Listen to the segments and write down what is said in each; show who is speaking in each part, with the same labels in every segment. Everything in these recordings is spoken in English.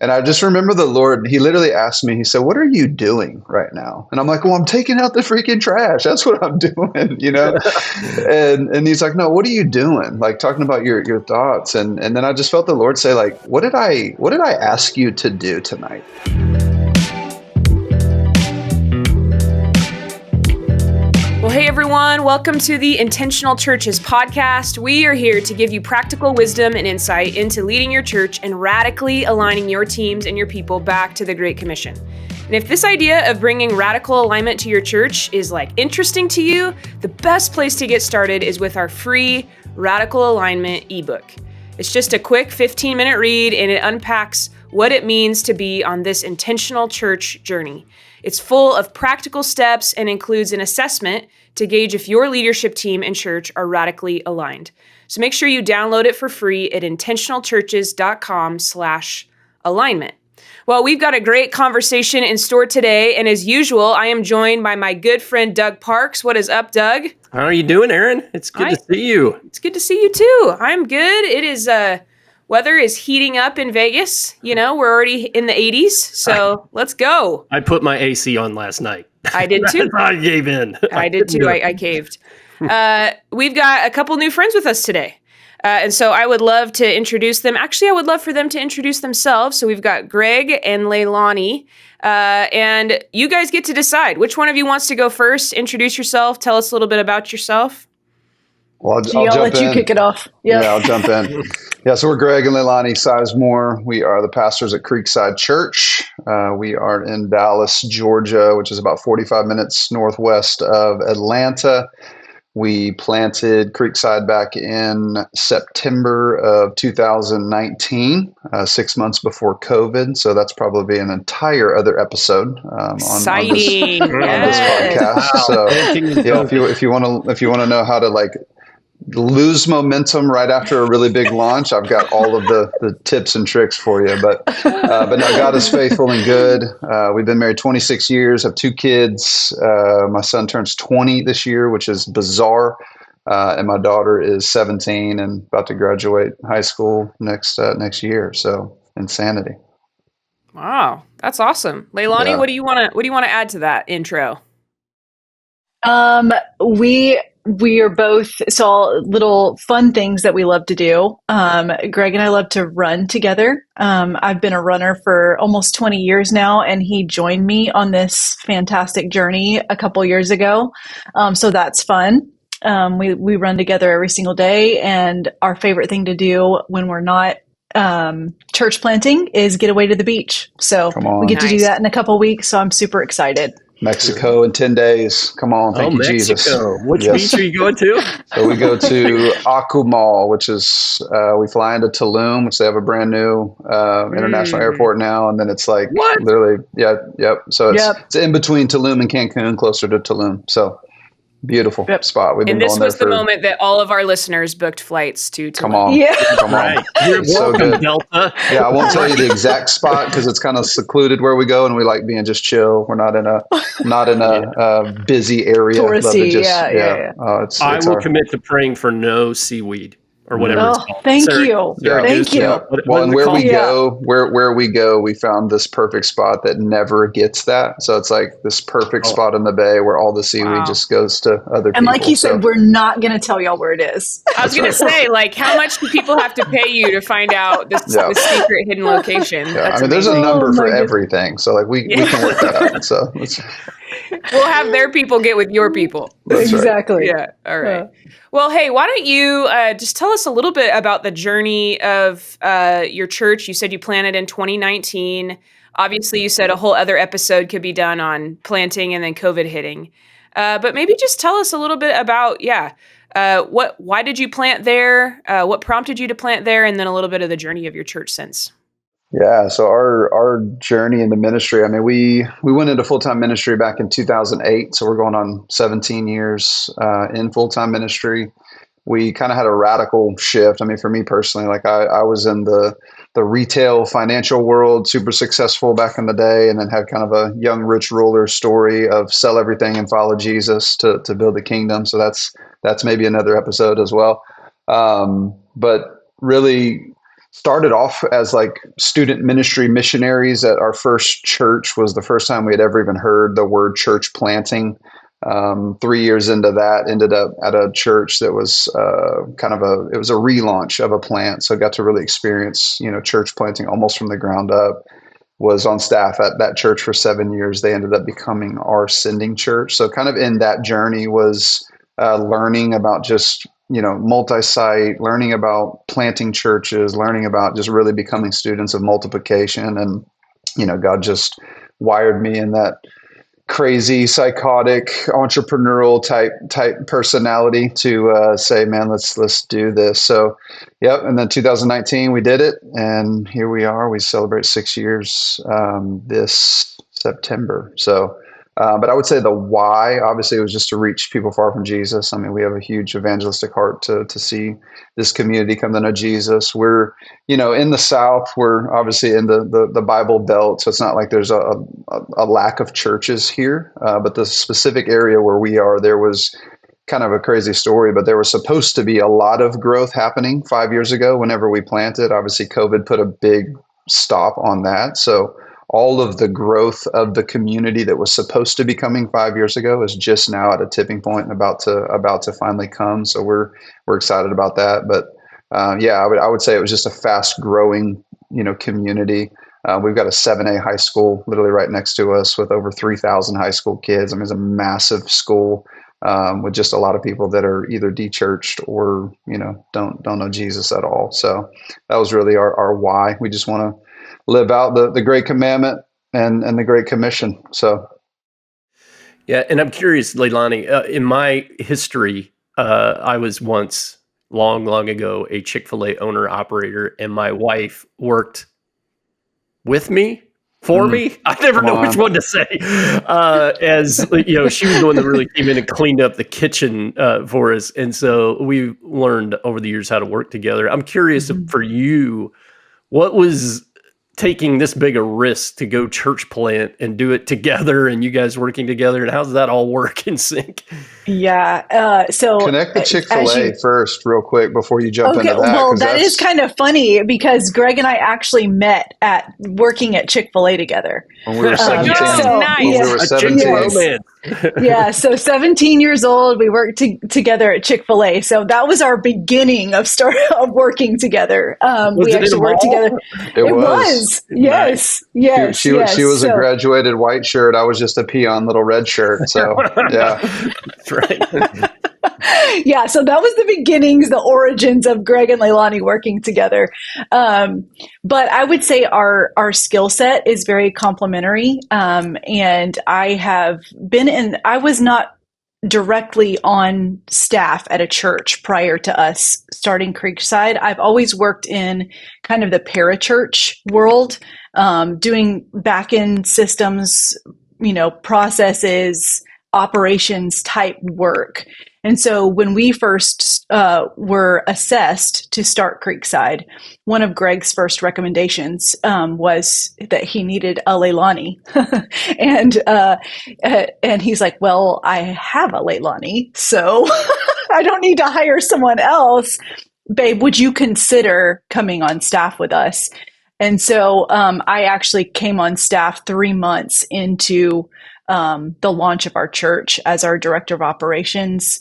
Speaker 1: And I just remember the Lord, he literally asked me, he said, what are you doing right now? And I'm like, well, I'm taking out the freaking trash. That's what I'm doing, and he's like, no, what are you doing? Like talking about your thoughts. And then I just felt the Lord say, like, what did I ask you to do tonight?
Speaker 2: Well, hey everyone, welcome to the Intentional Churches podcast. We are here to give you practical wisdom and insight into leading your church and radically aligning your teams and your people back to the Great Commission. And if this idea of bringing radical alignment to your church is interesting to you, the best place to get started is with our free Radical Alignment ebook. It's just a quick 15-minute read, and it unpacks what it means to be on this intentional church journey. It's full of practical steps and includes an assessment to gauge if your leadership team and church are radically aligned. So make sure you download it for free at intentionalchurches.com/alignment. Well, we've got a great conversation in store today, and as usual, I am joined by my good friend Doug Parks. What is up, Doug?
Speaker 3: How are you doing, Aaron? It's good to see you.
Speaker 2: It's good to see you too. I'm good. It is weather is heating up in Vegas. We're already in the 80s, so let's go.
Speaker 3: I put my AC on last night.
Speaker 2: I did too.
Speaker 3: I gave in.
Speaker 2: I did too. I caved. We've got a couple new friends with us today. And so I would love to introduce them. Actually, I would love for them to introduce themselves. So we've got Gregg and Leilani. And you guys get to decide which one of you wants to go first. Introduce yourself. Tell us a little bit about yourself.
Speaker 1: Well, I'll
Speaker 4: let you kick it off.
Speaker 1: Yeah, I'll jump in. Yeah, so we're Gregg and Leilani Sizemore. We are the pastors at Creekside Church. We are in Dallas, Georgia, which is about 45 minutes northwest of Atlanta. We planted Creekside back in September of 2019, 6 months before COVID. So that's probably an entire other episode on this podcast.
Speaker 3: Wow.
Speaker 1: So yeah, if you want to know how to lose momentum right after a really big launch, I've got all of the tips and tricks for you. But no, God is faithful and good. We've been married 26 years, have 2 kids. My son turns 20 this year, which is bizarre. And my daughter is 17 and about to graduate high school next year. So insanity.
Speaker 2: Wow, that's awesome. Leilani,
Speaker 1: Yeah.
Speaker 2: what do you want to add to that intro?
Speaker 4: We are both little fun things that we love to do. Gregg and I love to run together. I've been a runner for almost 20 years now, and he joined me on this fantastic journey a couple years ago. So that's fun. We run together every single day, and our favorite thing to do when we're not church planting is get away to the beach. So we get to do that in a couple weeks. So I'm super excited.
Speaker 1: Mexico in 10 days. Come on. Thank you,
Speaker 3: Mexico.
Speaker 1: Jesus.
Speaker 3: Which beach are you going to?
Speaker 1: So we go to Focu, which is, we fly into Tulum, which they have a brand new international airport now. And then it's literally, yep. So it's in between Tulum and Cancun, closer to Tulum. So beautiful spot. We've been
Speaker 2: And this
Speaker 1: going there
Speaker 2: was the moment that all of our listeners booked flights to Tulum.
Speaker 1: Come on.
Speaker 4: Yeah.
Speaker 1: Come on.
Speaker 3: Right. You're
Speaker 1: So
Speaker 3: welcome,
Speaker 1: good.
Speaker 3: Delta.
Speaker 1: Yeah, I won't tell you the exact spot because it's kind of secluded where we go, and we like being just chill. We're not in a busy area.
Speaker 4: Touristy,
Speaker 1: Love to
Speaker 4: yeah.
Speaker 3: I will commit to praying for no seaweed or whatever it's called.
Speaker 4: Thank you. Thank you.
Speaker 1: Yeah. Well, and where we go, we found this perfect spot that never gets that. So it's like this perfect spot in the bay where all the seaweed just goes to other people.
Speaker 4: And like you said, we're not going to tell y'all where it is.
Speaker 2: I was going to say, how much do people have to pay you to find out the secret hidden location?
Speaker 1: Yeah. There's a number for everything. So we can work that out. So
Speaker 2: we'll have their people get with your people.
Speaker 1: That's
Speaker 4: exactly.
Speaker 2: Right. Yeah. All right. Well, hey, why don't you just tell us a little bit about the journey of your church? You said you planted in 2019. Obviously, you said a whole other episode could be done on planting and then COVID hitting. But maybe just tell us a little bit about, why did you plant there? What prompted you to plant there? And then a little bit of the journey of your church since.
Speaker 1: Yeah, so our journey in the ministry, we went into full-time ministry back in 2008, so we're going on 17 years in full-time ministry. We kind of had a radical shift. For me personally, I was in the retail financial world, super successful back in the day, and then had kind of a young rich ruler story of sell everything and follow Jesus to build the kingdom. So that's maybe another episode as well. But really, started off as like student ministry missionaries at our first church. Was the first time we had ever even heard the word church planting. 3 years into that, ended up at a church that was it was a relaunch of a plant. So got to really experience, church planting almost from the ground up. Was on staff at that church for 7 years. They ended up becoming our sending church. So kind of in that journey was learning about just, multi-site, learning about planting churches, learning about just really becoming students of multiplication. And, God just wired me in that crazy, psychotic, entrepreneurial type personality to say, man, let's do this. So, yep. And then 2019, we did it, and here we are. We celebrate 6 years this September. So, but I would say the why, obviously, it was just to reach people far from Jesus. I mean, we have a huge evangelistic heart to see this community come to know Jesus. We're, in the South, we're obviously in the Bible Belt, so it's not like there's a lack of churches here. But the specific area where we are, there was kind of a crazy story, but there was supposed to be a lot of growth happening 5 years ago whenever we planted. Obviously, COVID put a big stop on that. So all of the growth of the community that was supposed to be coming 5 years ago is just now at a tipping point and about to finally come. So we're excited about that. But I would say it was just a fast growing, community. We've got a 7A high school literally right next to us with over 3,000 high school kids. I mean, it's a massive school with just a lot of people that are either de-churched or, don't know Jesus at all. So that was really our why. We just want to live out the Great Commandment and the Great Commission. So,
Speaker 3: yeah, and I'm curious, Leilani, in my history, I was once, long ago, a Chick-fil-A owner-operator, and my wife worked with me, for me. I never know which one to say. As she was the one that really came in and cleaned up the kitchen for us. And so we learned over the years how to work together. I'm curious for you, what was taking this big a risk to go church plant and do it together, and you guys working together, and how does that all work in sync?
Speaker 4: Yeah. So
Speaker 1: connect the Chick-fil-A first real quick before you jump into that.
Speaker 4: Well, that is kind of funny because Greg and I actually met at working at Chick-fil-A together.
Speaker 1: When we were 17.
Speaker 2: Nice.
Speaker 1: When we were 17.
Speaker 4: Yeah. So 17 years old, we worked together at Chick-fil-A. So that was our beginning of working together. We actually worked together.
Speaker 1: It was.
Speaker 4: Yes. Yes.
Speaker 1: She was a graduated white shirt. I was just a peon little red shirt. So yeah.
Speaker 3: That's right.
Speaker 4: Yeah, so that was the beginnings, the origins of Gregg and Leilani working together. But I would say our skill set is very complementary. And I was not directly on staff at a church prior to us starting Creekside. I've always worked in kind of the parachurch world, doing back-end systems, processes, operations type work. And so when we first were assessed to start Creekside, one of Gregg's first recommendations was that he needed a Leilani. and he's like, well, I have a Leilani, so I don't need to hire someone else. Babe, would you consider coming on staff with us? And so I actually came on staff 3 months into the launch of our church as our director of operations.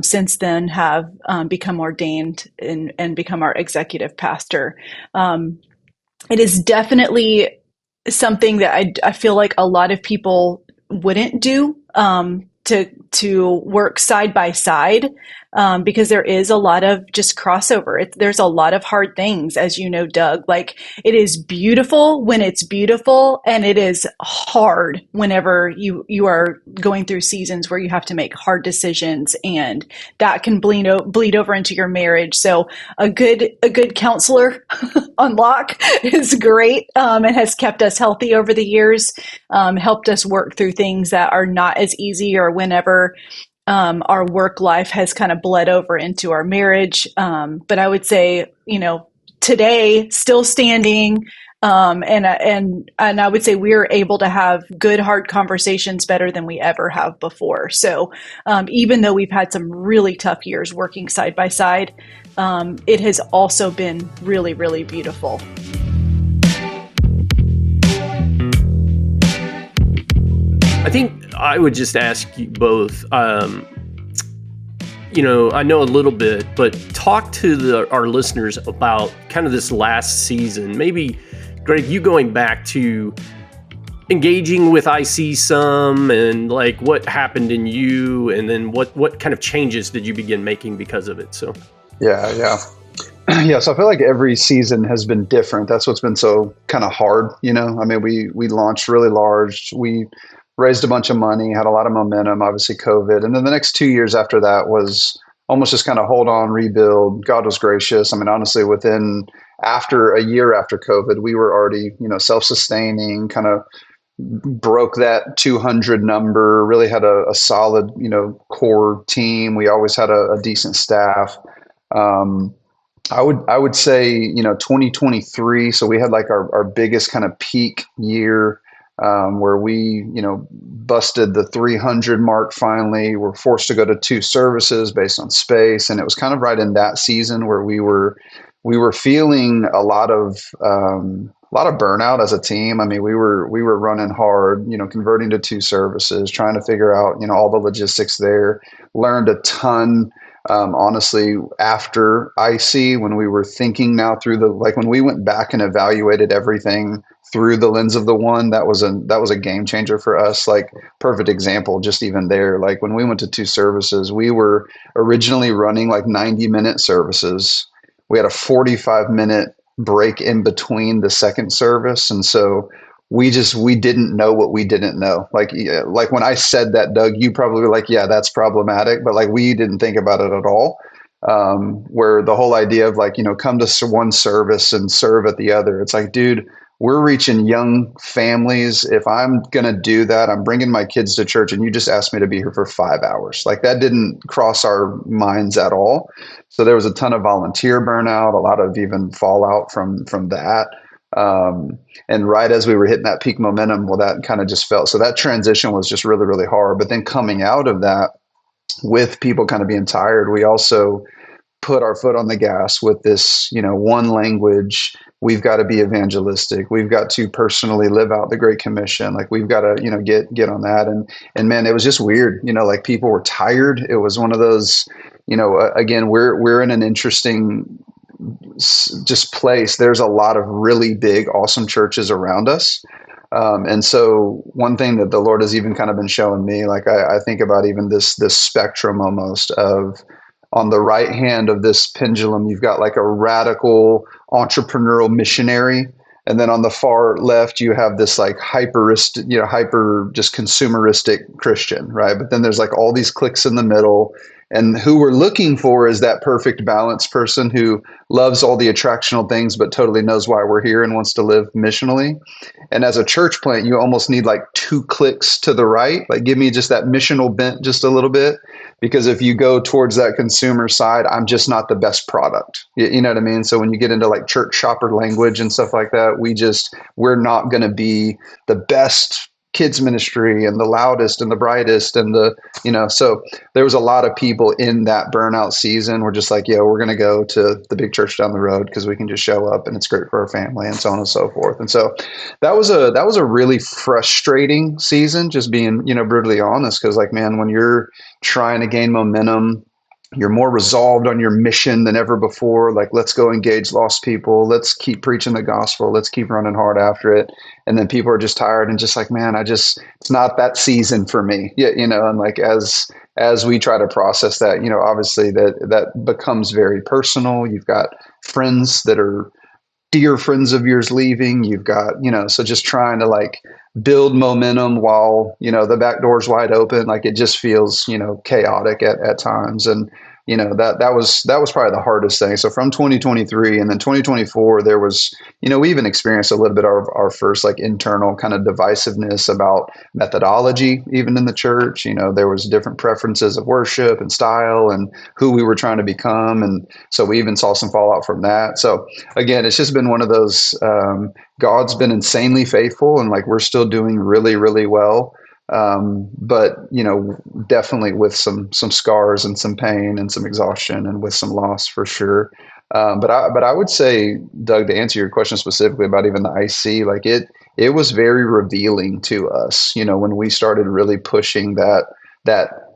Speaker 4: Since then have become ordained and become our executive pastor. It is definitely something that I feel like a lot of people wouldn't do to work side by side because there is a lot of just crossover. There's a lot of hard things, as you know, Doug. Like, it is beautiful when it's beautiful, and it is hard whenever you are going through seasons where you have to make hard decisions, and that can bleed over into your marriage. So a good counselor on lock is great, and has kept us healthy over the years, helped us work through things that are not as easy, or whenever our work life has kind of bled over into our marriage. But I would say, today, still standing, And I would say we're able to have good, hard conversations better than we ever have before. So even though we've had some really tough years working side by side, it has also been really, really beautiful.
Speaker 3: I think I would just ask you both, I know a little bit, but talk to our listeners about kind of this last season. Maybe, Gregg, you going back to engaging with IC some and like what happened in you, and then what kind of changes did you begin making because of it? So,
Speaker 1: Yeah. So I feel like every season has been different. That's what's been so kind of hard. I mean, we launched really large. We raised a bunch of money, had a lot of momentum, obviously COVID. And then the next 2 years after that was almost just kind of hold on, rebuild. God was gracious. I mean, honestly, after a year after COVID, we were already, self-sustaining, kind of broke that 200 number, really had a solid, core team. We always had a decent staff. I would say, 2023. So we had like our biggest kind of peak year, where we, busted the 300 mark. Finally, we're forced to go to 2 services based on space. And it was kind of right in that season where we were feeling a lot of burnout as a team. I mean, we were running hard, converting to 2 services, trying to figure out, all the logistics there. Learned a ton, honestly, after IC, when we were thinking now through when we went back and evaluated everything through the lens of the one, that was a game changer for us. Like, perfect example, just even there, like when we went to 2 services, we were originally running like 90-minute services. We had a 45-minute break in between the second service. And so we didn't know what we didn't know. Like when I said that, Doug, you probably were like, yeah, that's problematic. But like, we didn't think about it at all. Where the whole idea of like, come to one service and serve at the other. It's like, dude, we're reaching young families. If I'm going to do that, I'm bringing my kids to church and you just asked me to be here for 5 hours. Like, that didn't cross our minds at all. So there was a ton of volunteer burnout, a lot of even fallout from that. And right as we were hitting that peak momentum, well, that kind of just felt, so that transition was just really, really hard. But then coming out of that with people kind of being tired, we also put our foot on the gas with this, one language. We've got to be evangelistic. We've got to personally live out the Great Commission. Like, we've got to, get on that. And man, it was just weird. Like, people were tired. It was one of those, again, we're in an interesting just place. There's a lot of really big, awesome churches around us. And so one thing that the Lord has even kind of been showing me, like I think about even this spectrum almost of, on the right hand of this pendulum, you've got like a radical entrepreneurial missionary. And then on the far left, you have this like hyper just consumeristic Christian, right? But then there's like all these cliques in the middle. And who we're looking for is that perfect balanced person who loves all the attractional things, but totally knows why we're here and wants to live missionally. And as a church plant, you almost need like 2 clicks to the right. Like, give me just that missional bent just a little bit. Because if you go towards that consumer side, I'm just not the best product. You know what I mean? So when you get into like church shopper language and stuff like that, we're not going to be the best kids ministry and the loudest and the brightest and so there was a lot of people in that burnout season. We're just like, we're going to go to the big church down the road because we can just show up and it's great for our family and so on and so forth. And so that was a really frustrating season, just being, brutally honest. Cause like, man, when you're trying to gain momentum, you're more resolved on your mission than ever before. Like, let's go engage lost people. Let's keep preaching the gospel. Let's keep running hard after it. And then people are just tired and just like, man, it's not that season for me. Yeah. And like, as we try to process that, obviously that becomes very personal. You've got friends that are dear friends of yours leaving. You've got, so just trying to like build momentum while, the back door's wide open. Like, it just feels, chaotic at times. And, that was probably the hardest thing. So from 2023 and then 2024, there was, we even experienced a little bit of our first like internal kind of divisiveness about methodology, even in the church. There was different preferences of worship and style and who we were trying to become. And so we even saw some fallout from that. So again, it's just been one of those, God's been insanely faithful, and like we're still doing really, really well. But definitely with some scars and some pain and some exhaustion and with some loss for sure. But I would say, Doug, to answer your question specifically about even the IC, like it was very revealing to us, when we started really pushing that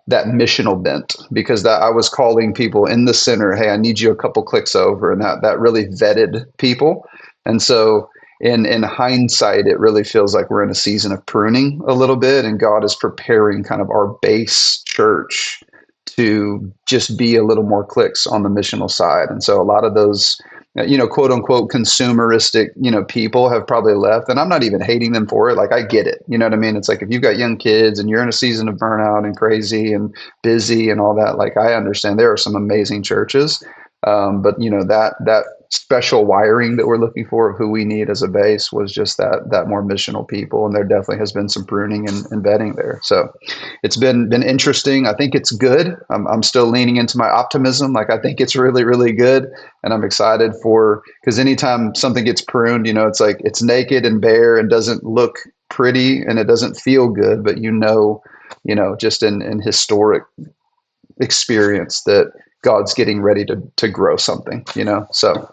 Speaker 1: missional bent, because that I was calling people in the center, hey, I need you a couple clicks over, and that really vetted people. And so in hindsight, it really feels like we're in a season of pruning a little bit, and God is preparing kind of our base church to just be a little more clicks on the missional side. And so a lot of those, quote unquote, consumeristic, people have probably left, and I'm not even hating them for it. Like, I get it. You know what I mean? It's like, if you've got young kids and you're in a season of burnout and crazy and busy and all that, like, I understand there are some amazing churches. But that special wiring that we're looking for of who we need as a base was just that more missional people. And there definitely has been some pruning and vetting there. So it's been interesting. I think it's good. I'm still leaning into my optimism. Like, I think it's really, really good. And I'm excited because anytime something gets pruned, it's like it's naked and bare and doesn't look pretty and it doesn't feel good, but just in historic experience that God's getting ready to grow something, so.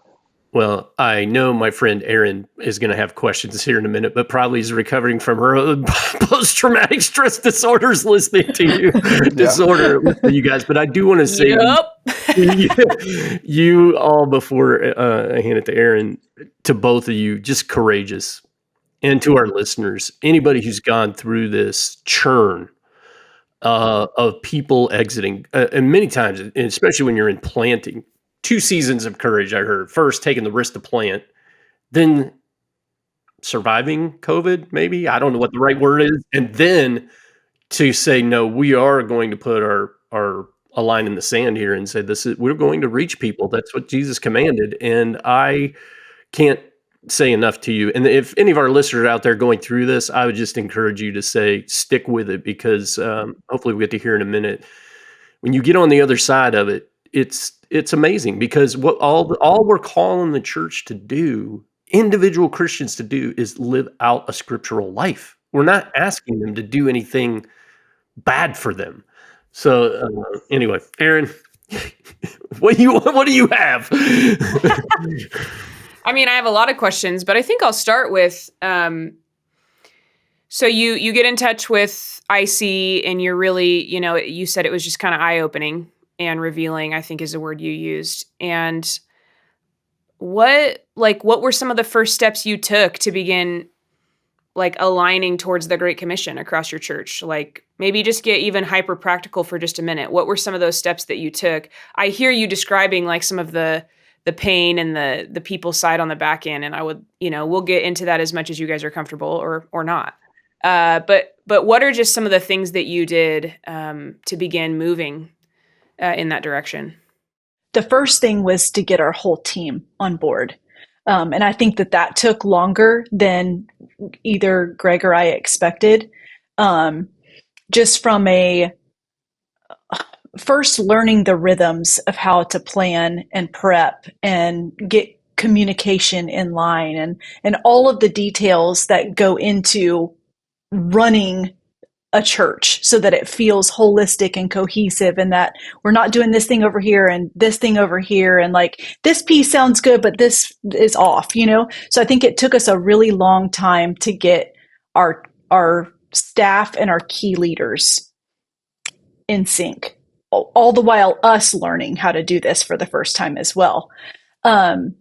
Speaker 3: Well, I know my friend Erin is going to have questions here in a minute, but probably is recovering from her post-traumatic stress disorders listening to you, listening to you guys. But I do want to say, you all, before I hand it to Erin, to both of you, just courageous. And to our listeners, anybody who's gone through this churn of people exiting, and many times, and especially when you're in planting, 2 seasons of courage. I heard first taking the risk to plant, then surviving COVID. Maybe, I don't know what the right word is, and then to say, no, we are going to put a line in the sand here and say we're going to reach people. That's what Jesus commanded, and I can't say enough to you. And if any of our listeners are out there going through this, I would just encourage you to stick with it, because hopefully we get to hear in a minute, when you get on the other side of it, it's amazing, because what all we're calling the church to do, individual Christians to do, is live out a scriptural life. We're not asking them to do anything bad for them. So anyway, Erin, what do you have?
Speaker 2: I mean, I have a lot of questions, but I think I'll start with, so you get in touch with IC, and you're really, you said it was just kind of eye-opening and revealing, I think is the word you used. And what were some of the first steps you took to begin like aligning towards the Great Commission across your church? Like, maybe just get even hyper practical for just a minute. What were some of those steps that you took? I hear you describing like some of the pain and the people side on the back end. And I would, we'll get into that as much as you guys are comfortable or not. But what are just some of the things that you did to begin moving in that direction?
Speaker 4: The first thing was to get our whole team on board. And I think that took longer than either Gregg or I expected. Just from first learning the rhythms of how to plan and prep and get communication in line and all of the details that go into running a church so that it feels holistic and cohesive, and that we're not doing this thing over here and this thing over here, and like this piece sounds good, but this is off, So I think it took us a really long time to get our staff and our key leaders in sync, all the while us learning how to do this for the first time as well. And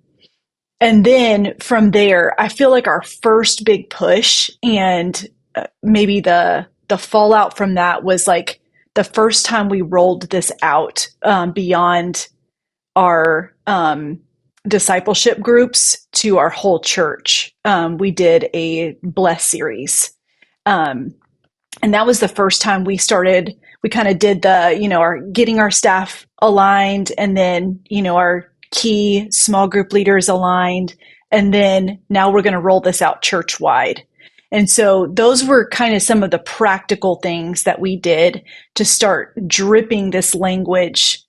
Speaker 4: then from there, I feel like our first big push, and maybe the fallout from that, was like the first time we rolled this out beyond our discipleship groups to our whole church. We did a Bless series. And that was the first time we we kind of did the, our getting our staff aligned, and then, our key small group leaders aligned. And then now we're going to roll this out church wide. And so those were kind of some of the practical things that we did to start dripping this language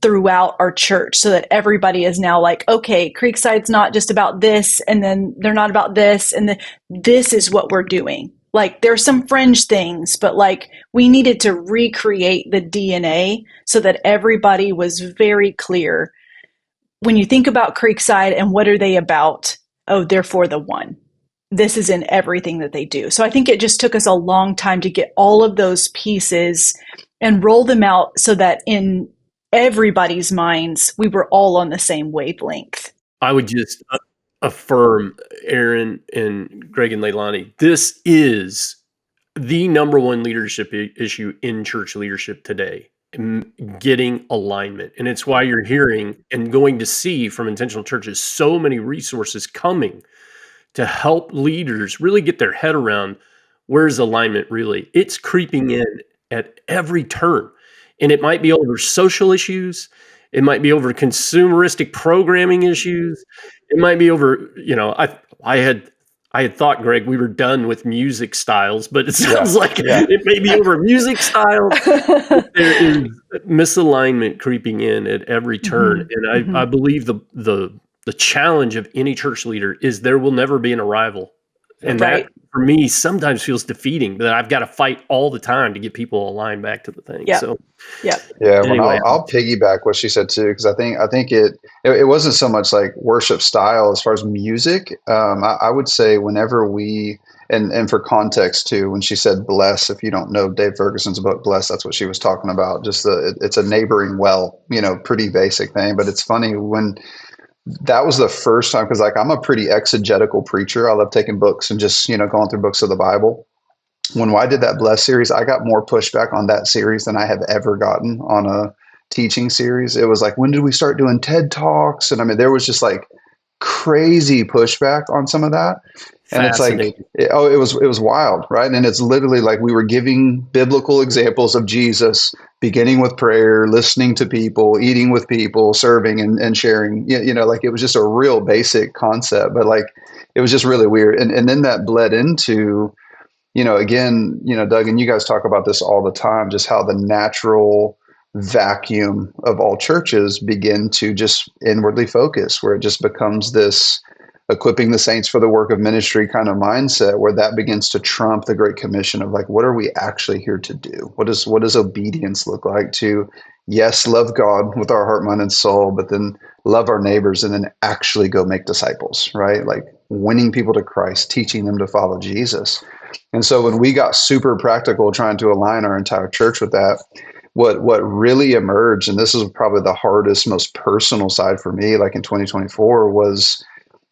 Speaker 4: throughout our church, so that everybody is now like, okay, Creekside's not just about this, and then they're not about this, and this is what we're doing. Like, there's some fringe things, but like, we needed to recreate the DNA so that everybody was very clear. When you think about Creekside and what are they about? Oh, they're for the one. This is in everything that they do. So I think it just took us a long time to get all of those pieces and roll them out so that in everybody's minds, we were all on the same wavelength.
Speaker 3: I would just affirm, Aaron and Gregg and Leilani, this is the number one leadership issue in church leadership today, getting alignment. And it's why you're hearing and going to see from intentional churches so many resources coming to help leaders really get their head around where's alignment really. It's creeping in at every turn. And it might be over social issues. It might be over consumeristic programming issues. It might be over, I had thought, Gregg, we were done with music styles, but it sounds like it may be over music styles. There is misalignment creeping in at every turn. And I believe the challenge of any church leader is there will never be an arrival. And that, for me, sometimes feels defeating, that I've got to fight all the time to get people aligned back to the thing.
Speaker 4: Yeah.
Speaker 3: So,
Speaker 1: Well, I'll piggyback what she said too, because I think it wasn't so much like worship style as far as music. I would say whenever we, and for context too, when she said bless, if you don't know Dave Ferguson's book Bless, that's what she was talking about. Just it's a neighboring well, pretty basic thing. But it's funny when that was the first time, because like I'm a pretty exegetical preacher. I love taking books and just going through books of the Bible. When I did that Bless series, I got more pushback on that series than I have ever gotten on a teaching series. It was like, when did we start doing TED Talks? And I mean, there was just like crazy pushback on some of that. And it's like, it was wild, right? And it's literally like we were giving biblical examples of Jesus, beginning with prayer, listening to people, eating with people, serving and sharing, like it was just a real basic concept, but like, it was just really weird. And then that bled into, again, Doug, and you guys talk about this all the time, just how the natural vacuum of all churches begin to just inwardly focus, where it just becomes this equipping the saints for the work of ministry kind of mindset, where that begins to trump the Great Commission of like, what are we actually here to do? What does obedience look like to, yes, love God with our heart, mind, and soul, but then love our neighbors and then actually go make disciples, right? Like winning people to Christ, teaching them to follow Jesus. And so when we got super practical trying to align our entire church with that, what really emerged, and this is probably the hardest, most personal side for me, like in 2024, was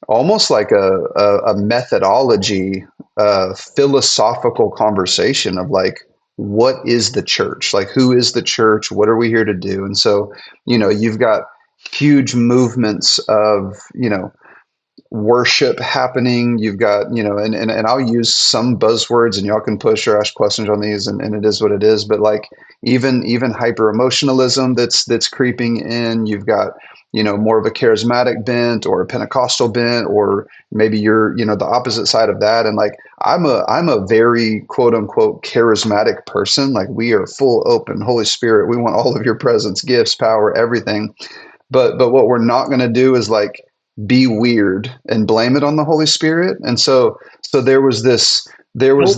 Speaker 1: almost like a methodology, philosophical conversation of like, what is the church? Like, who is the church? What are we here to do? And so, you've got huge movements of, worship happening. You've got, and I'll use some buzzwords and y'all can push or ask questions on these and it is what it is. But like even hyper emotionalism that's creeping in. You've got, more of a charismatic bent or a Pentecostal bent, or maybe you're, the opposite side of that. And like, I'm a very quote unquote charismatic person. Like we are full open, Holy Spirit. We want all of your presence, gifts, power, everything. But what we're not going to do is like be weird and blame it on the Holy Spirit. And so there was this there was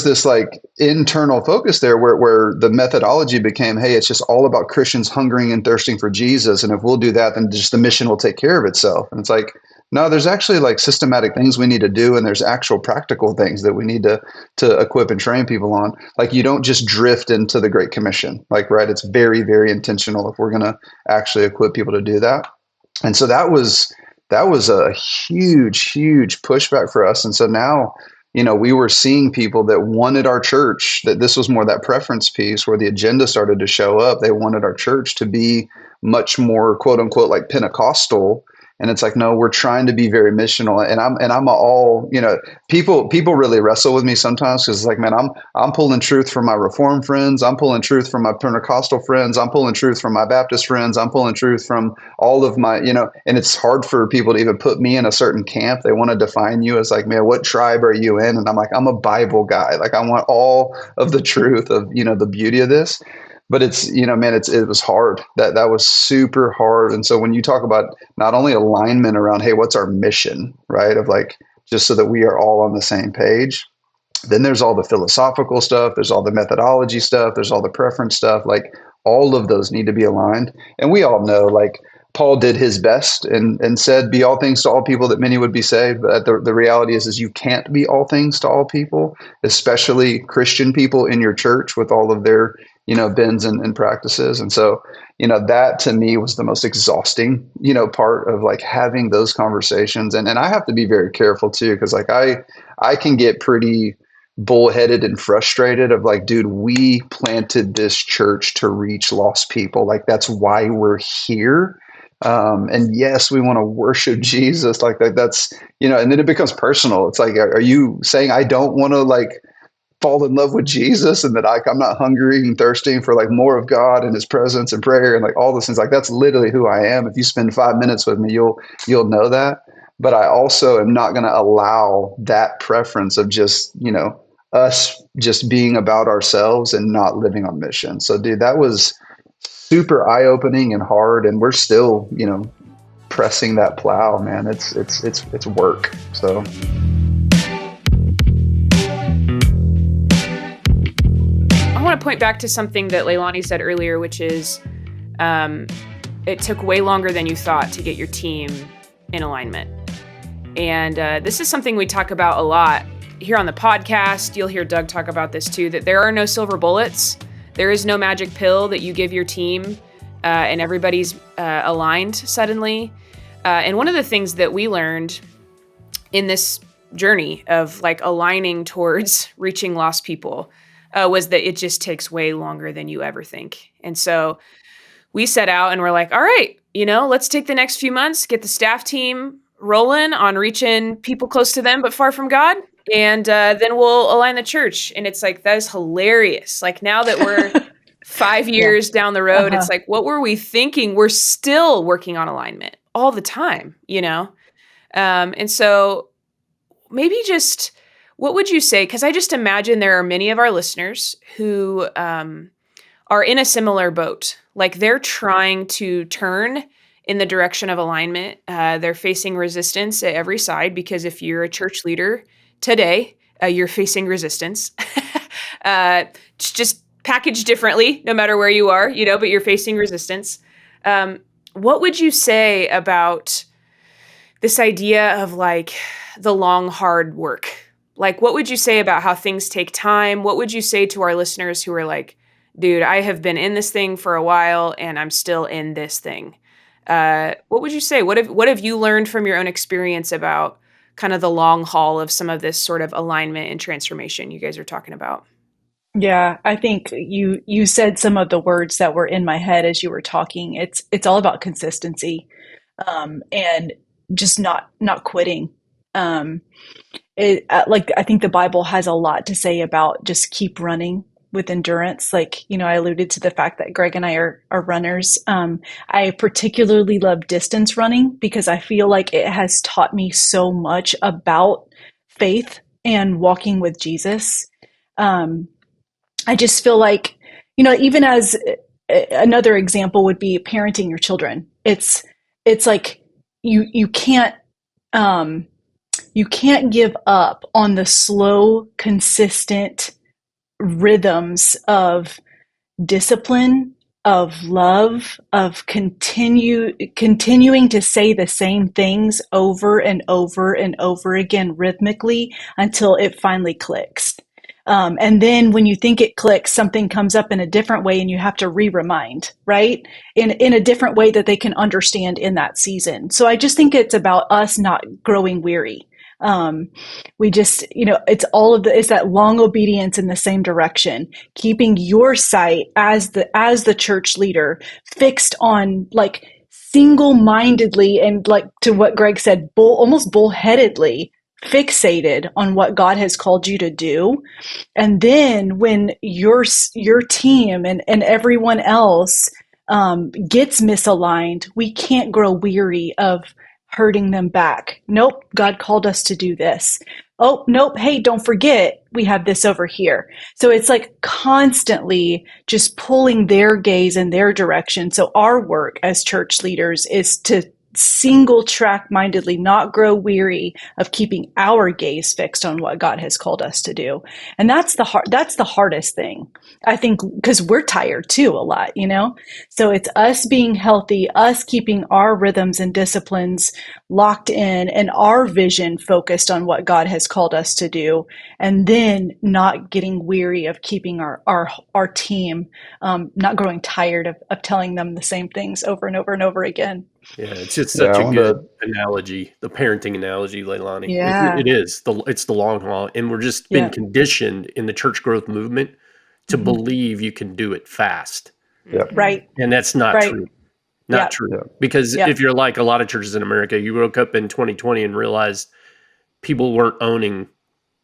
Speaker 1: this like internal focus there where the methodology became, hey, it's just all about Christians hungering and thirsting for Jesus. And if we'll do that, then just the mission will take care of itself. And it's like, no, there's actually like systematic things we need to do. And there's actual practical things that we need to equip and train people on. Like you don't just drift into the Great Commission, like, right. It's very, very intentional if we're going to actually equip people to do that. And so that was a huge, huge pushback for us. And so now, we were seeing people that wanted our church, that this was more that preference piece where the agenda started to show up. They wanted our church to be much more, quote unquote, like Pentecostal. And it's like, no, we're trying to be very missional. And I'm all, people really wrestle with me sometimes because it's like, man, I'm pulling truth from my Reformed friends. I'm pulling truth from my Pentecostal friends. I'm pulling truth from my Baptist friends. I'm pulling truth from all of my, and it's hard for people to even put me in a certain camp. They want to define you as like, man, what tribe are you in? And I'm like, I'm a Bible guy. Like, I want all of the truth of, the beauty of this. But it's, man, it was hard. That was super hard. And so when you talk about not only alignment around, hey, what's our mission, right? Of like, just so that we are all on the same page. Then there's all the philosophical stuff. There's all the methodology stuff. There's all the preference stuff. Like, all of those need to be aligned. And we all know, like, Paul did his best and said, be all things to all people that many would be saved. But the reality is you can't be all things to all people, especially Christian people in your church with all of their, bends and practices. And so, that to me was the most exhausting, part of like having those conversations. And I have to be very careful too, because like I can get pretty bullheaded and frustrated of like, dude, we planted this church to reach lost people. Like, that's why we're here. And yes, we want to worship Jesus like that. That's, and then it becomes personal. It's like, are you saying I don't want to like fall in love with Jesus and that I'm not hungry and thirsting for like more of God and his presence and prayer and like all those things? Like, that's literally who I am. If you spend 5 minutes with me, you'll know that. But I also am not going to allow that preference of just, us just being about ourselves and not living on mission. So dude, that was super eye-opening and hard, and we're still, pressing that plow, man. It's work. So
Speaker 2: I want to point back to something that Leilani said earlier, which is it took way longer than you thought to get your team in alignment. And this is something we talk about a lot here on the podcast. You'll hear Doug talk about this too, that there are no silver bullets. There is no magic pill that you give your team and everybody's aligned suddenly. And one of the things that we learned in this journey of like aligning towards reaching lost people was that it just takes way longer than you ever think. And so we set out and we're like, all right, let's take the next few months, get the staff team rolling on reaching people close to them but far from God. And then we'll align the church. And it's like, that is hilarious. Like, now that we're 5 years down the road, it's like, what were we thinking? We're still working on alignment all the time, And so maybe just, what would you say? Because I just imagine there are many of our listeners who are in a similar boat. Like, they're trying to turn in the direction of alignment. They're facing resistance at every side, because if you're a church leader today, you're facing resistance. It's just packaged differently, no matter where you are, but you're facing resistance. What would you say about this idea of like the long, hard work? Like, what would you say about how things take time? What would you say to our listeners who are like, dude, I have been in this thing for a while and I'm still in this thing? What would you say? What have you learned from your own experience about kind of the long haul of some of this sort of alignment and transformation you guys are talking about?
Speaker 4: Yeah, I think you said some of the words that were in my head as you were talking. It's all about consistency, and just not quitting. I think the Bible has a lot to say about just keep running with endurance. Like, I alluded to the fact that Gregg and I are runners. I particularly love distance running because I feel like it has taught me so much about faith and walking with Jesus. I just feel like, even as another example would be parenting your children. It's like you can't give up on the slow, consistent rhythms of discipline, of love, of continuing to say the same things over and over and over again rhythmically until it finally clicks. And then when you think it clicks, something comes up in a different way and you have to re-remind, right? In a different way that they can understand in that season. So I just think it's about us not growing weary. We just, it's that long obedience in the same direction, keeping your sight as the church leader fixed on like single-mindedly and, like, to what Gregg said, almost bullheadedly fixated on what God has called you to do. And then when your team and everyone else gets misaligned, we can't grow weary of hurting them back. Nope, God called us to do this. Oh, nope, hey, don't forget, we have this over here. So it's like constantly just pulling their gaze in their direction. So our work as church leaders is to single track mindedly, not grow weary of keeping our gaze fixed on what God has called us to do. And that's the hardest thing, I think, because we're tired too a lot, So it's us being healthy, us keeping our rhythms and disciplines locked in and our vision focused on what God has called us to do. And then not getting weary of keeping our team, not growing tired of telling them the same things over and over and over again.
Speaker 3: Yeah, it's just such a good analogy, the parenting analogy, Leilani.
Speaker 4: Yeah.
Speaker 3: It is. It's the long haul. And we're just been conditioned in the church growth movement to believe you can do it fast.
Speaker 4: Right.
Speaker 3: And that's not true. Not true. Because if you're like a lot of churches in America, you woke up in 2020 and realized people weren't owning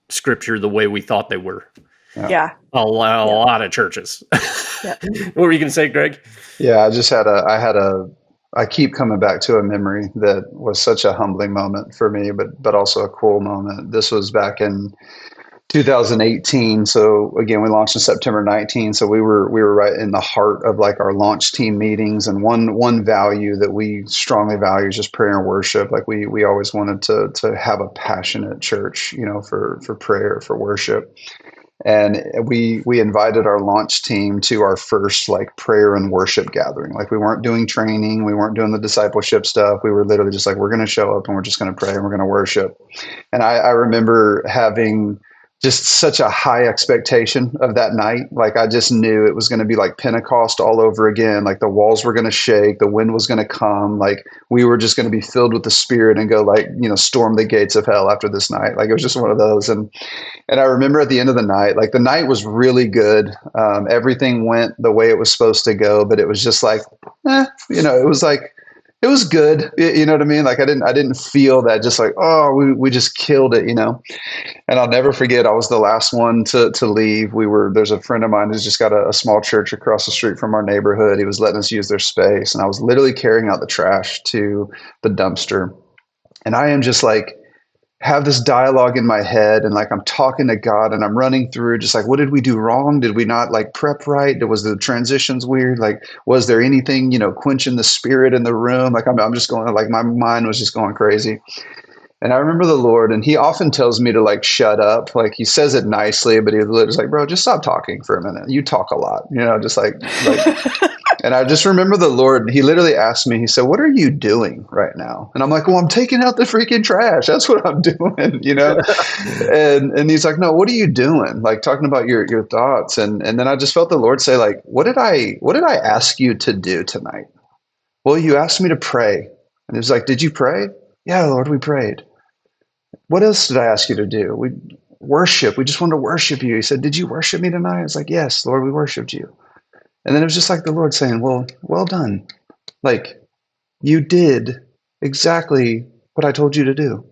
Speaker 3: scripture the way we thought they were.
Speaker 4: Yeah.
Speaker 3: A lot of churches. What were you going to say, Gregg?
Speaker 1: Yeah, I keep coming back to a memory that was such a humbling moment for me, but also a cool moment. This was back in 2018. So again, we launched in September 19. So we were right in the heart of like our launch team meetings. And one value that we strongly value is just prayer and worship. Like we always wanted to have a passionate church, for prayer, for worship. And we invited our launch team to our first like prayer and worship gathering. Like we weren't doing training, we weren't doing the discipleship stuff. We were literally just like, we're going to show up and we're just going to pray and we're going to worship. And I remember having just such a high expectation of that night. Like I just knew it was going to be like Pentecost all over again. Like the walls were going to shake, the wind was going to come. Like we were just going to be filled with the Spirit and go like, storm the gates of hell after this night. Like it was just one of those. And I remember at the end of the night, like the night was really good. Everything went the way it was supposed to go, but it was just like, it was like, it was good. You know what I mean? Like I didn't feel that just like, oh, we just killed it, And I'll never forget, I was the last one to leave. There's a friend of mine who's just got a small church across the street from our neighborhood. He was letting us use their space. And I was literally carrying out the trash to the dumpster. And I am just like, have this dialogue in my head and like I'm talking to God and I'm running through just like, what did we do wrong? Did we not like prep right? Was the transitions weird? Like, was there anything, quenching the Spirit in the room? Like I'm just going, like my mind was just going crazy. And I remember the Lord, and he often tells me to like shut up. Like he says it nicely, but he's like, bro, just stop talking for a minute. You talk a lot, just like and I just remember the Lord, he literally asked me, he said, what are you doing right now? And I'm like, well, I'm taking out the freaking trash. That's what I'm doing, and he's like, no, what are you doing? Like talking about your thoughts. And then I just felt the Lord say like, what did I ask you to do tonight? Well, you asked me to pray. And he was like, did you pray? Yeah, Lord, we prayed. What else did I ask you to do? We worship. We just wanted to worship you. He said, did you worship me tonight? I was like, yes, Lord, we worshiped you. And then it was just like the Lord saying, well done. Like you did exactly what I told you to do.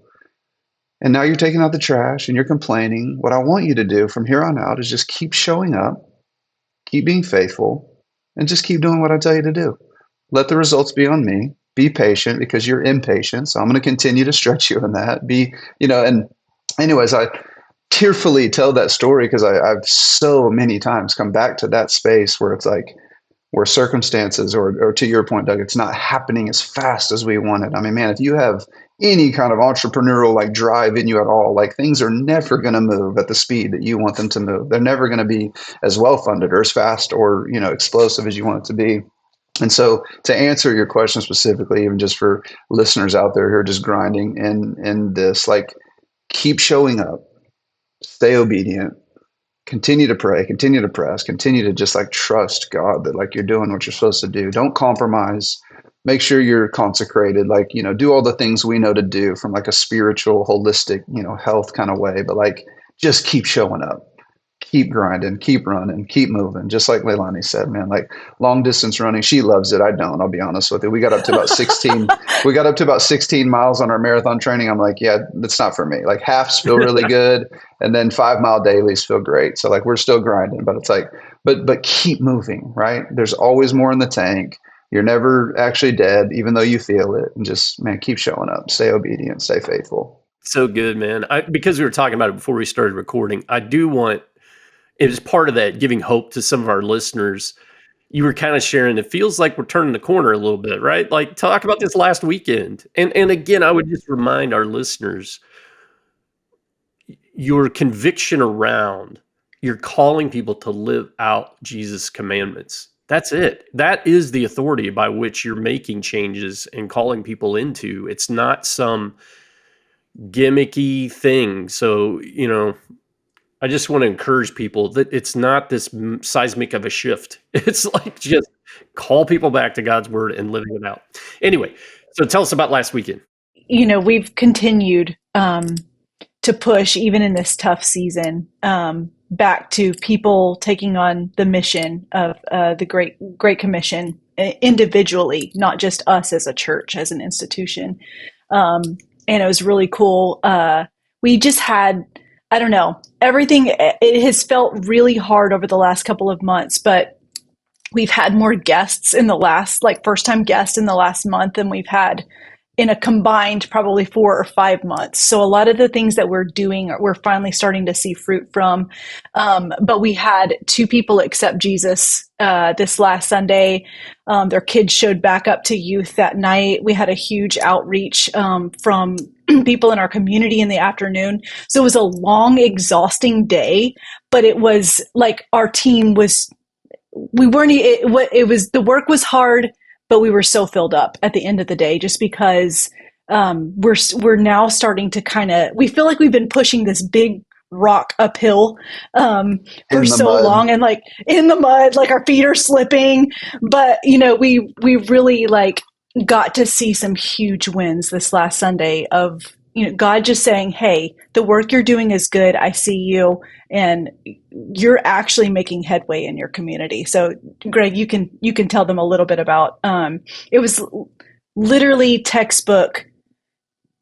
Speaker 1: And now you're taking out the trash and you're complaining. What I want you to do from here on out is just keep showing up, keep being faithful, and just keep doing what I tell you to do. Let the results be on me. Be patient because you're impatient. So I'm going to continue to stretch you in that. And anyways, I tearfully tell that story because I've so many times come back to that space where it's like, where circumstances or to your point, Doug, it's not happening as fast as we wanted. I mean, man, if you have any kind of entrepreneurial like drive in you at all, like things are never going to move at the speed that you want them to move. They're never going to be as well funded or as fast or, explosive as you want it to be. And so to answer your question specifically, even just for listeners out there who are just grinding in this, like keep showing up, stay obedient, continue to pray, continue to press, continue to just like trust God that like you're doing what you're supposed to do. Don't compromise. Make sure you're consecrated, like, do all the things we know to do from like a spiritual, holistic, health kind of way, but like just keep showing up. keep grinding, keep running, keep moving. Just like Leilani said, man, like long distance running, she loves it. I don't, I'll be honest with you. We got up to about 16 miles on our marathon training. I'm like, yeah, that's not for me. Like halves feel really good. And then 5 mile dailies feel great. So like, we're still grinding, but it's like, but keep moving, right? There's always more in the tank. You're never actually dead, even though you feel it. And just, man, keep showing up, stay obedient, stay faithful.
Speaker 3: So good, man. Because we were talking about it before we started recording, I do want, it is part of that giving hope to some of our listeners. You were kind of sharing, it feels like we're turning the corner a little bit, right? Like talk about this last weekend. And again, I would just remind our listeners, your conviction around, you're calling people to live out Jesus' commandments. That's it. That is the authority by which you're making changes and calling people into. It's not some gimmicky thing. So, I just want to encourage people that it's not this seismic of a shift. It's like just call people back to God's word and living it out. Anyway, so tell us about last weekend.
Speaker 4: We've continued to push, even in this tough season, back to people taking on the mission of the Great Commission individually, not just us as a church, as an institution. And it was really cool. We just had, I don't know, everything, it has felt really hard over the last couple of months, but we've had more guests in the last, first time guests in the last month than we've had in a combined probably 4 or 5 months. So a lot of the things that we're doing, we're finally starting to see fruit from. But we had 2 people accept Jesus this last Sunday. Their kids showed back up to youth that night. We had a huge outreach from people in our community in the afternoon. So it was a long, exhausting day, but it was like our team was, the work was hard, but we were so filled up at the end of the day, just because we're now starting to we feel like we've been pushing this big rock uphill for so long, and in the mud, our feet are slipping. But we really got to see some huge wins this last Sunday of God just saying, hey, the work you're doing is good. I see you, and you're actually making headway in your community. So Greg, you can tell them a little bit about, it was literally textbook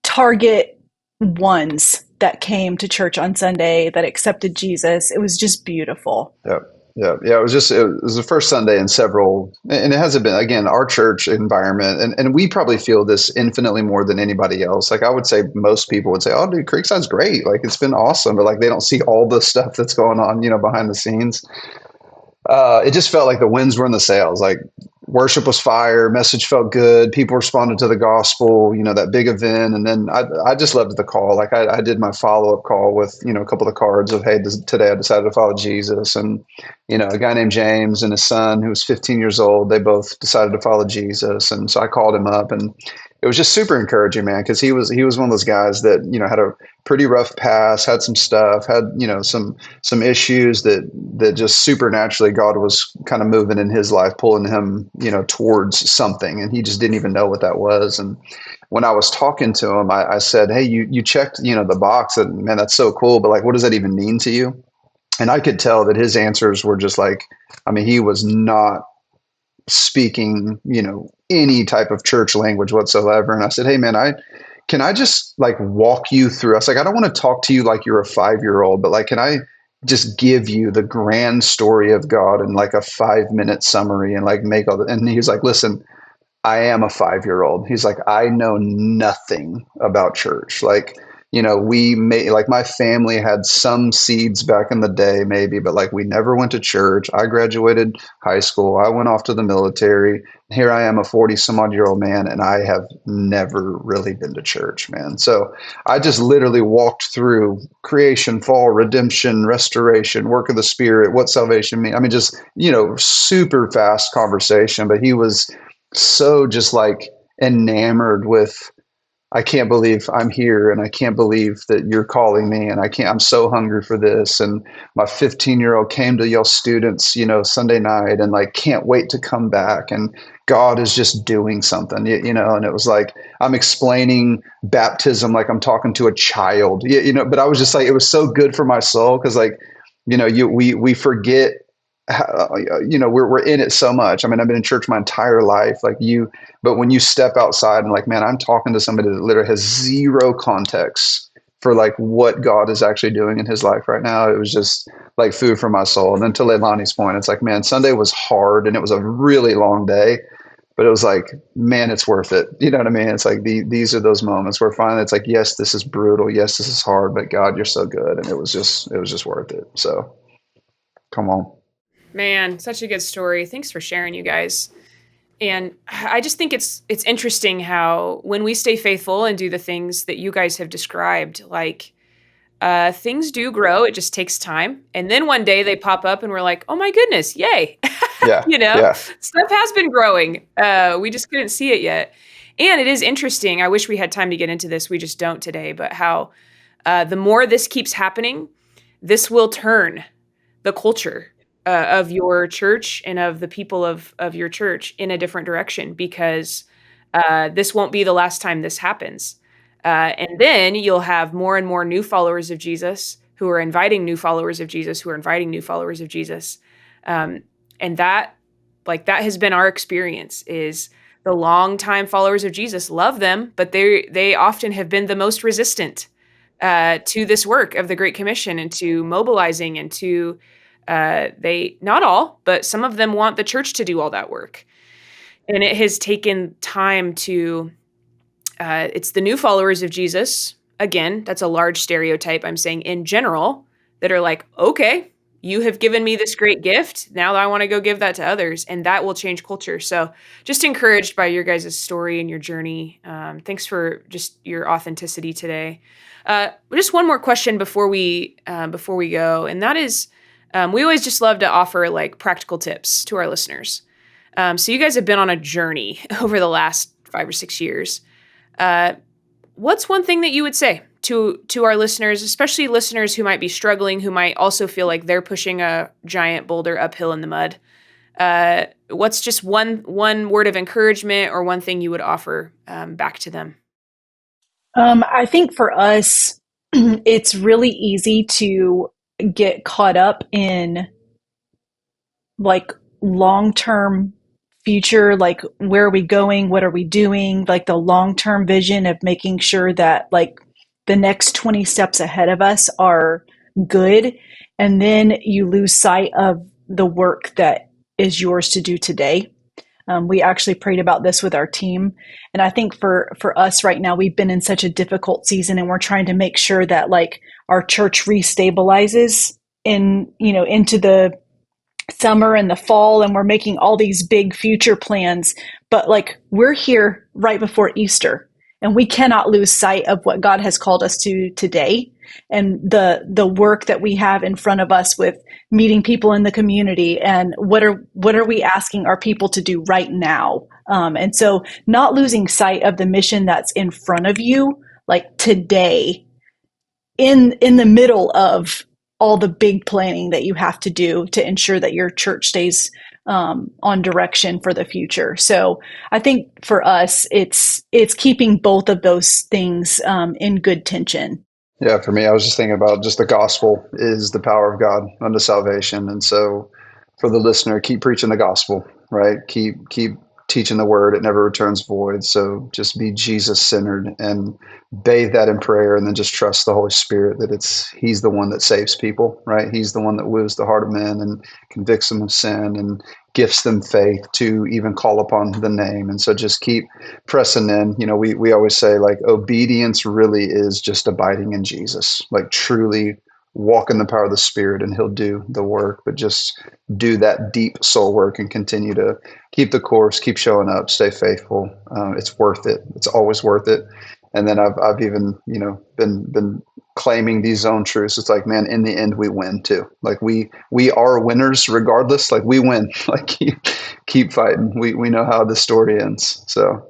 Speaker 4: target ones that came to church on Sunday that accepted Jesus. It was just beautiful.
Speaker 1: Yep. Yeah. It was the first Sunday in several, and it hasn't been, again, our church environment. And we probably feel this infinitely more than anybody else. I would say most people would say, oh, dude, Creekside's great. It's been awesome. But they don't see all the stuff that's going on, behind the scenes. It just felt like the winds were in the sails. Worship was fire, message felt good. People responded to the gospel, that big event. And then I just loved the call. I did my follow-up call with, a couple of the cards of, hey, today I decided to follow Jesus. And, a guy named James and his son, who was 15 years old, they both decided to follow Jesus. And so I called him up, and it was just super encouraging, man, because he was one of those guys that, had a pretty rough past, had some stuff, had, some issues that just supernaturally God was kind of moving in his life, pulling him, towards something. And he just didn't even know what that was. And when I was talking to him, I said, hey, you checked, the box, and man, that's so cool. But what does that even mean to you? And I could tell that his answers were just he was not speaking, any type of church language whatsoever. And I said, hey, man, can I just walk you through? I was I don't want to talk to you like you're a 5-year-old, but can I just give you the grand story of God in a 5-minute summary and make all the, and he's listen, I am a 5-year-old. He's I know nothing about church. We may, my family had some seeds back in the day, maybe, but we never went to church. I graduated high school. I went off to the military. Here I am, a 40-some-odd-year-old man, and I have never really been to church, man. So I just literally walked through creation, fall, redemption, restoration, work of the Spirit, what salvation means. Just, super fast conversation, but he was so just enamored with, I can't believe I'm here, and I can't believe that you're calling me, and I'm so hungry for this. And my 15-year-old came to y'all students, Sunday night, and can't wait to come back. And God is just doing something, and it was I'm explaining baptism like I'm talking to a child, but I was just it was so good for my soul, because we forget how, we're in it so much. I mean, I've been in church my entire life, but when you step outside and like, man, I'm talking to somebody that literally has zero context for like what God is actually doing in his life right now. It was just like food for my soul. And then to Leilani's point, it's like, man, Sunday was hard and it was a really long day, but it was like, man, it's worth it. You know what I mean? It's like these are those moments where finally it's like, yes, this is brutal. Yes, this is hard, but God, you're so good. And it was just worth it. So come on.
Speaker 2: Man, such a good story. Thanks for sharing, you guys. And I just think it's interesting how when we stay faithful and do the things that you guys have described, like things do grow. It just takes time. And then one day they pop up and we're like, oh my goodness, yay.
Speaker 1: Yeah.
Speaker 2: Stuff has been growing. We just couldn't see it yet. And it is interesting. I wish we had time to get into this. We just don't today. But how the more this keeps happening, this will turn the culture of your church and of the people of your church in a different direction, because this won't be the last time this happens. And then you'll have more and more new followers of Jesus who are inviting new followers of Jesus, who are inviting new followers of Jesus. And that has been our experience. Is the longtime followers of Jesus love them, but they often have been the most resistant to this work of the Great Commission and to mobilizing and to they, not all, but some of them want the church to do all that work. And it has taken time to, it's the new followers of Jesus. Again, that's a large stereotype I'm saying in general, that are like, okay, you have given me this great gift. Now I want to go give that to others, and that will change culture. So just encouraged by your guys' story and your journey. Thanks for just your authenticity today. Just one more question before we go. And that is, we always just love to offer like practical tips to our listeners. So you guys have been on a journey over the last 5 or 6 years. What's one thing that you would say to our listeners, especially listeners who might be struggling, who might also feel like they're pushing a giant boulder uphill in the mud? What's just one word of encouragement or one thing you would offer back to them?
Speaker 4: I think for us, it's really easy to get caught up in like long-term future, like where are we going? What are we doing? Like the long-term vision of making sure that like the next 20 steps ahead of us are good. And then you lose sight of the work that is yours to do today. We actually prayed about this with our team. And I think for us right now, we've been in such a difficult season, and we're trying to make sure that like our church restabilizes into the summer and the fall, and we're making all these big future plans. But like we're here right before Easter, and we cannot lose sight of what God has called us to today, and the work that we have in front of us with meeting people in the community, and what are we asking our people to do right now. And so not losing sight of the mission that's in front of you, like today, in the middle of all the big planning that you have to do to ensure that your church stays on direction for the future. So I think for us, it's keeping both of those things in good tension.
Speaker 1: Yeah, for me, I was just thinking about just the gospel is the power of God unto salvation. And so for the listener, keep preaching the gospel, right? Keep teaching the word. It never returns void. So just be Jesus centered and bathe that in prayer, and then just trust the Holy Spirit that he's the one that saves people, right? He's the one that woos the heart of men and convicts them of sin and gifts them faith to even call upon the name. And so just keep pressing in. We always say like obedience really is just abiding in Jesus, like truly walk in the power of the Spirit, and he'll do the work. But just do that deep soul work and continue to keep the course, keep showing up, stay faithful. It's worth it. It's always worth it. And then I've even, been claiming these own truths. It's like, man, in the end, we win too. Like we are winners regardless. Like we win. Like keep fighting. We know how the story ends. So.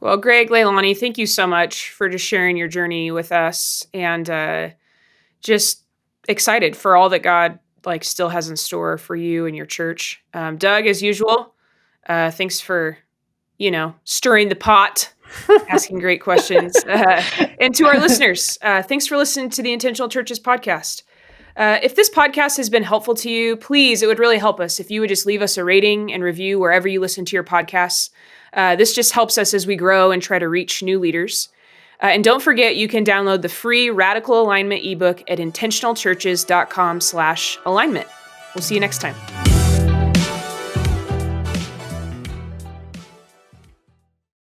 Speaker 2: Well, Gregg, Leilani, thank you so much for just sharing your journey with us, and just excited for all that God still has in store for you and your church. Doug, as usual, thanks for, stirring the pot, asking great questions. And to our listeners, thanks for listening to the Intentional Churches podcast. If this podcast has been helpful to you, please, it would really help us if you would just leave us a rating and review wherever you listen to your podcasts. This just helps us as we grow and try to reach new leaders. And don't forget, you can download the free Radical Alignment ebook at intentionalchurches.com/alignment. We'll see you next time.